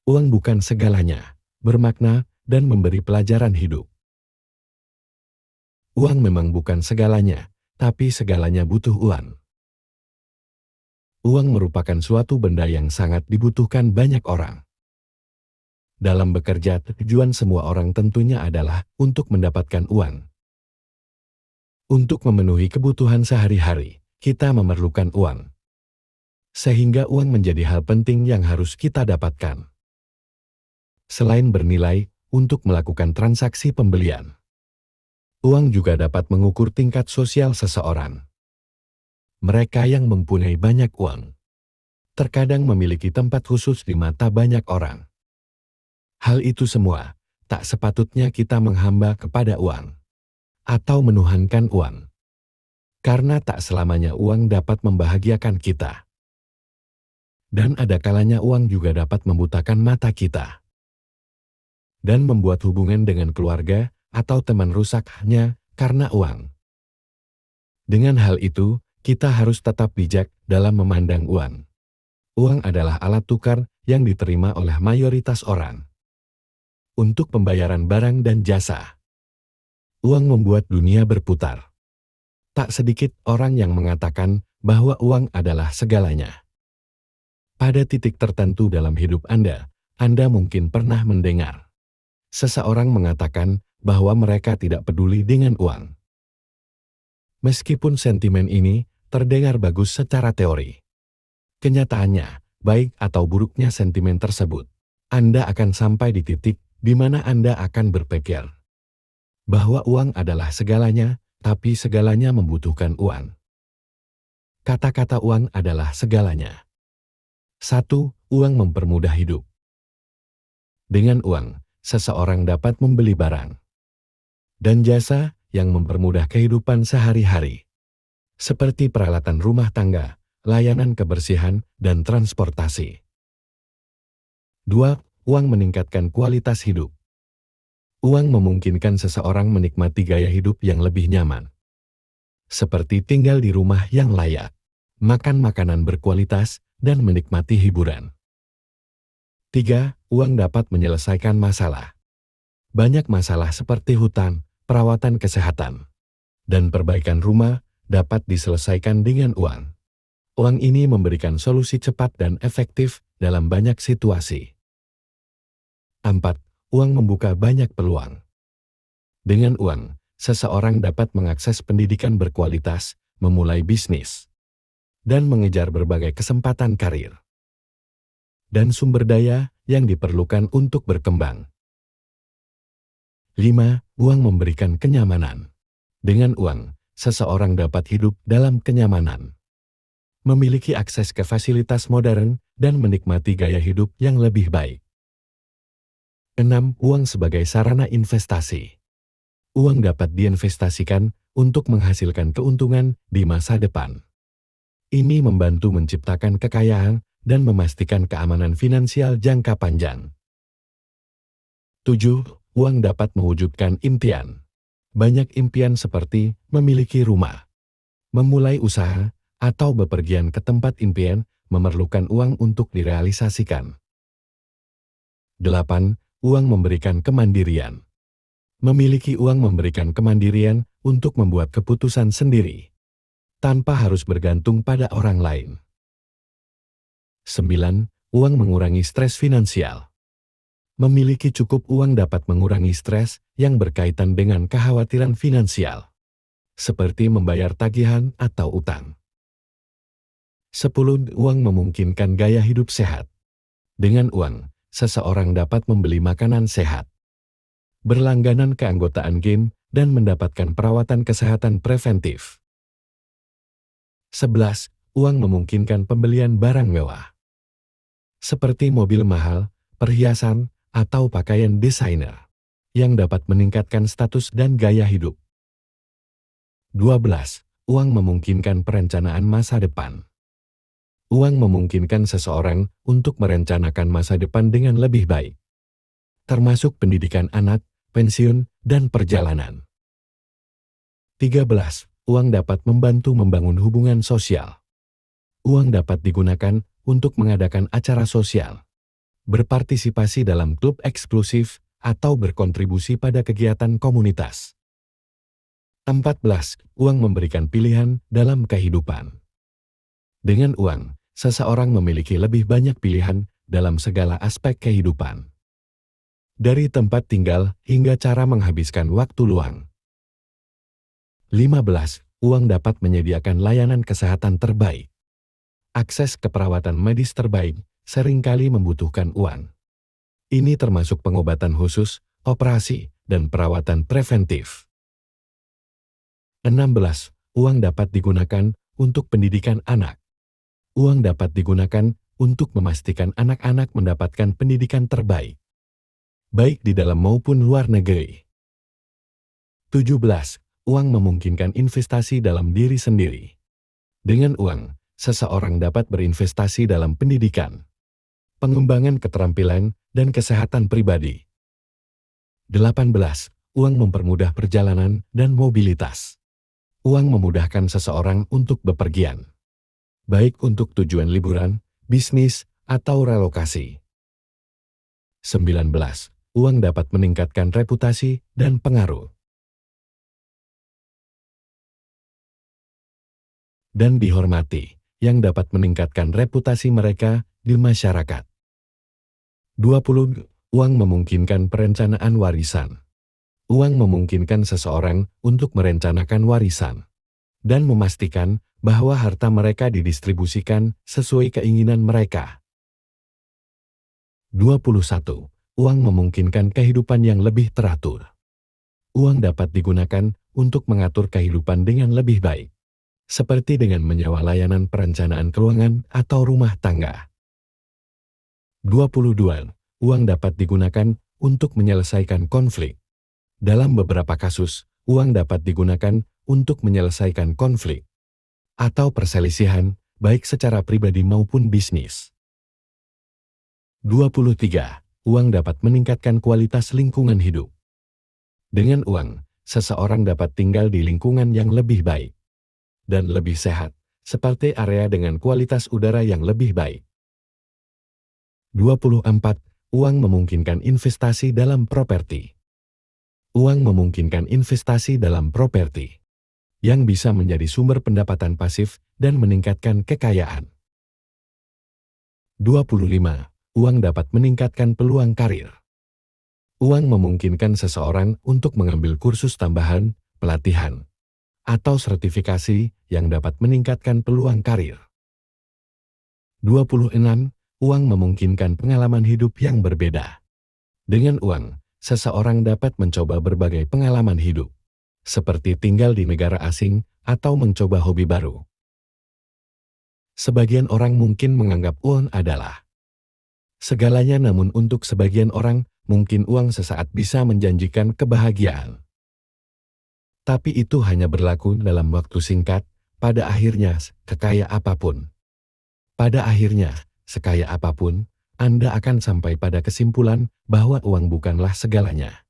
Uang bukan segalanya, bermakna, dan memberi pelajaran hidup. Uang memang bukan segalanya, tapi segalanya butuh uang. Uang merupakan suatu benda yang sangat dibutuhkan banyak orang. Dalam bekerja, tujuan semua orang tentunya adalah untuk mendapatkan uang. Untuk memenuhi kebutuhan sehari-hari, kita memerlukan uang. Sehingga uang menjadi hal penting yang harus kita dapatkan. Selain bernilai, untuk melakukan transaksi pembelian, uang juga dapat mengukur tingkat sosial seseorang. Mereka yang mempunyai banyak uang terkadang memiliki tempat khusus di mata banyak orang. Hal itu semua tak sepatutnya kita menghamba kepada uang atau menuhankan uang, karena tak selamanya uang dapat membahagiakan kita. Dan ada kalanya uang juga dapat membutakan mata kita dan membuat hubungan dengan keluarga atau teman rusak hanya karena uang. Dengan hal itu, kita harus tetap bijak dalam memandang uang. Uang adalah alat tukar yang diterima oleh mayoritas orang untuk pembayaran barang dan jasa. Uang membuat dunia berputar. Tak sedikit orang yang mengatakan bahwa uang adalah segalanya. Pada titik tertentu dalam hidup Anda mungkin pernah mendengar seseorang mengatakan bahwa mereka tidak peduli dengan uang. Meskipun sentimen ini terdengar bagus secara teori, kenyataannya, baik atau buruknya sentimen tersebut, Anda akan sampai di titik di mana Anda akan berpikir bahwa uang adalah segalanya, tapi segalanya membutuhkan uang. Kata-kata uang adalah segalanya. 1. Uang mempermudah hidup. Dengan uang, seseorang dapat membeli barang dan jasa yang mempermudah kehidupan sehari-hari, seperti peralatan rumah tangga, layanan kebersihan, dan transportasi. 2. Uang meningkatkan kualitas hidup. Uang memungkinkan seseorang menikmati gaya hidup yang lebih nyaman, seperti tinggal di rumah yang layak, makan makanan berkualitas, dan menikmati hiburan. 3. Uang dapat menyelesaikan masalah. Banyak masalah seperti hutang, perawatan kesehatan, dan perbaikan rumah dapat diselesaikan dengan uang. Uang ini memberikan solusi cepat dan efektif dalam banyak situasi. 4. Uang membuka banyak peluang. Dengan uang, seseorang dapat mengakses pendidikan berkualitas, memulai bisnis, dan mengejar berbagai kesempatan karir dan sumber daya yang diperlukan untuk berkembang. 5. Uang memberikan kenyamanan. Dengan uang, seseorang dapat hidup dalam kenyamanan, memiliki akses ke fasilitas modern, dan menikmati gaya hidup yang lebih baik. 6. Uang sebagai sarana investasi. Uang dapat diinvestasikan untuk menghasilkan keuntungan di masa depan. Ini membantu menciptakan kekayaan dan memastikan keamanan finansial jangka panjang. 7. Uang dapat mewujudkan impian. Banyak impian seperti memiliki rumah, memulai usaha, atau bepergian ke tempat impian memerlukan uang untuk direalisasikan. 8. Uang memberikan kemandirian. Memiliki uang memberikan kemandirian untuk membuat keputusan sendiri, tanpa harus bergantung pada orang lain. 9. Uang mengurangi stres finansial. Memiliki cukup uang dapat mengurangi stres yang berkaitan dengan kekhawatiran finansial, seperti membayar tagihan atau utang. 10. Uang memungkinkan gaya hidup sehat. Dengan uang, seseorang dapat membeli makanan sehat, berlangganan keanggotaan gym, dan mendapatkan perawatan kesehatan preventif. 11. Uang memungkinkan pembelian barang mewah, seperti mobil mahal, perhiasan, atau pakaian desainer, yang dapat meningkatkan status dan gaya hidup. 12. Uang memungkinkan perencanaan masa depan. Uang memungkinkan seseorang untuk merencanakan masa depan dengan lebih baik, termasuk pendidikan anak, pensiun, dan perjalanan. 13. Uang dapat membantu membangun hubungan sosial. Uang dapat digunakan untuk mengadakan acara sosial, berpartisipasi dalam klub eksklusif, atau berkontribusi pada kegiatan komunitas. 14. Uang memberikan pilihan dalam kehidupan. Dengan uang, seseorang memiliki lebih banyak pilihan dalam segala aspek kehidupan. Dari tempat tinggal hingga cara menghabiskan waktu luang. 15. Uang dapat menyediakan layanan kesehatan terbaik. Akses ke perawatan medis terbaik seringkali membutuhkan uang. Ini termasuk pengobatan khusus, operasi, dan perawatan preventif. 16. Uang dapat digunakan untuk pendidikan anak. Uang dapat digunakan untuk memastikan anak-anak mendapatkan pendidikan terbaik, baik di dalam maupun luar negeri. 17. Uang memungkinkan investasi dalam diri sendiri. Dengan uang, seseorang dapat berinvestasi dalam pendidikan, pengembangan keterampilan, dan kesehatan pribadi. 18. Uang mempermudah perjalanan dan mobilitas. Uang memudahkan seseorang untuk bepergian, baik untuk tujuan liburan, bisnis, atau relokasi. 19. Uang dapat meningkatkan reputasi dan pengaruh, dan dihormati, yang dapat meningkatkan reputasi mereka di masyarakat. 20. Uang memungkinkan perencanaan warisan. Uang memungkinkan seseorang untuk merencanakan warisan dan memastikan bahwa harta mereka didistribusikan sesuai keinginan mereka. 21. Uang memungkinkan kehidupan yang lebih teratur. Uang dapat digunakan untuk mengatur kehidupan dengan lebih baik, seperti dengan menyewa layanan perencanaan keuangan atau rumah tangga. 22. Uang dapat digunakan untuk menyelesaikan konflik. Dalam beberapa kasus, uang dapat digunakan untuk menyelesaikan konflik atau perselisihan, baik secara pribadi maupun bisnis. 23. Uang dapat meningkatkan kualitas lingkungan hidup. Dengan uang, seseorang dapat tinggal di lingkungan yang lebih baik dan lebih sehat, seperti area dengan kualitas udara yang lebih baik. 24. Uang memungkinkan investasi dalam properti. Uang memungkinkan investasi dalam properti yang bisa menjadi sumber pendapatan pasif dan meningkatkan kekayaan. 25. Uang dapat meningkatkan peluang karir. Uang memungkinkan seseorang untuk mengambil kursus tambahan, pelatihan, atau sertifikasi yang dapat meningkatkan peluang karir. 26. Uang memungkinkan pengalaman hidup yang berbeda. Dengan uang, seseorang dapat mencoba berbagai pengalaman hidup, seperti tinggal di negara asing atau mencoba hobi baru. Sebagian orang mungkin menganggap uang adalah segalanya, namun untuk sebagian orang, mungkin uang sesaat bisa menjanjikan kebahagiaan. Tapi itu hanya berlaku dalam waktu singkat. Pada akhirnya, sekaya apapun, Anda akan sampai pada kesimpulan bahwa uang bukanlah segalanya.